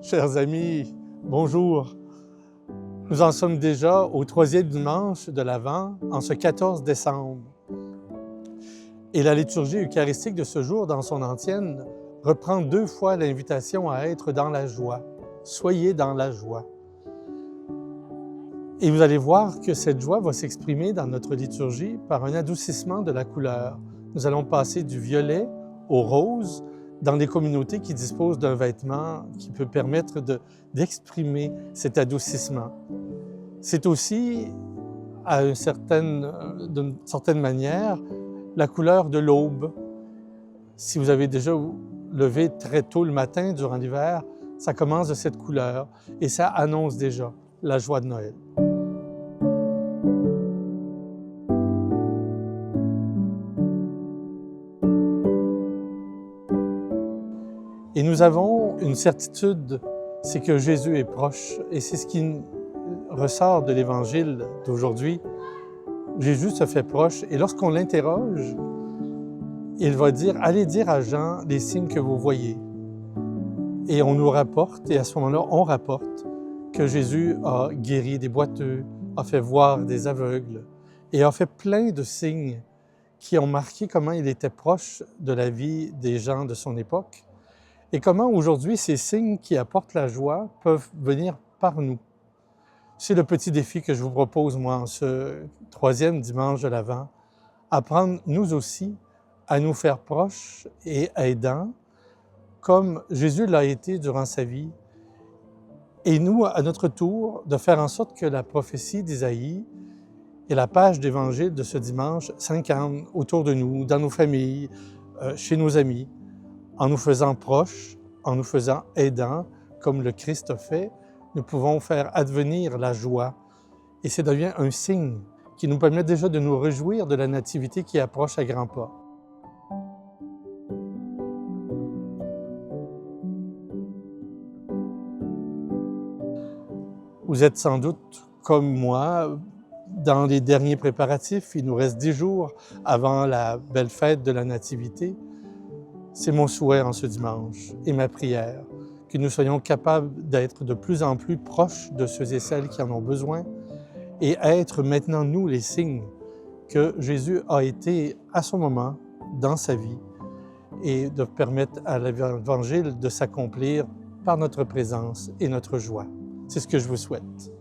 Chers amis, bonjour. Nous en sommes déjà au 3e dimanche de l'Avent, en ce 14 décembre. Et la liturgie eucharistique de ce jour, dans son entienne, reprend 2 fois l'invitation à être dans la joie. Soyez dans la joie. Et vous allez voir que cette joie va s'exprimer dans notre liturgie par un adoucissement de la couleur. Nous allons passer du violet au rose, dans des communautés qui disposent d'un vêtement qui peut permettre d'exprimer cet adoucissement. C'est aussi, d'une certaine manière, la couleur de l'aube. Si vous avez déjà levé très tôt le matin durant l'hiver, ça commence de cette couleur et ça annonce déjà la joie de Noël. Et nous avons une certitude, c'est que Jésus est proche. Et c'est ce qui ressort de l'Évangile d'aujourd'hui. Jésus se fait proche et lorsqu'on l'interroge, il va dire « Allez dire à Jean les signes que vous voyez ». Et on nous rapporte, et à ce moment-là, on rapporte que Jésus a guéri des boiteux, a fait voir des aveugles et a fait plein de signes qui ont marqué comment il était proche de la vie des gens de son époque. Et comment aujourd'hui ces signes qui apportent la joie peuvent venir par nous. C'est le petit défi que je vous propose, moi, en ce 3e dimanche de l'Avent, apprendre nous aussi à nous faire proches et aidants, comme Jésus l'a été durant sa vie, et nous, à notre tour, de faire en sorte que la prophétie d'Isaïe et la page d'Évangile de ce dimanche s'incarnent autour de nous, dans nos familles, chez nos amis, en nous faisant proches, en nous faisant aidants, comme le Christ a fait, nous pouvons faire advenir la joie. Et ça devient un signe qui nous permet déjà de nous réjouir de la nativité qui approche à grands pas. Vous êtes sans doute, comme moi, dans les derniers préparatifs. Il nous reste 10 jours avant la belle fête de la Nativité. C'est mon souhait en ce dimanche et ma prière, que nous soyons capables d'être de plus en plus proches de ceux et celles qui en ont besoin et être maintenant, nous, les signes que Jésus a été à son moment dans sa vie et de permettre à l'Évangile de s'accomplir par notre présence et notre joie. C'est ce que je vous souhaite.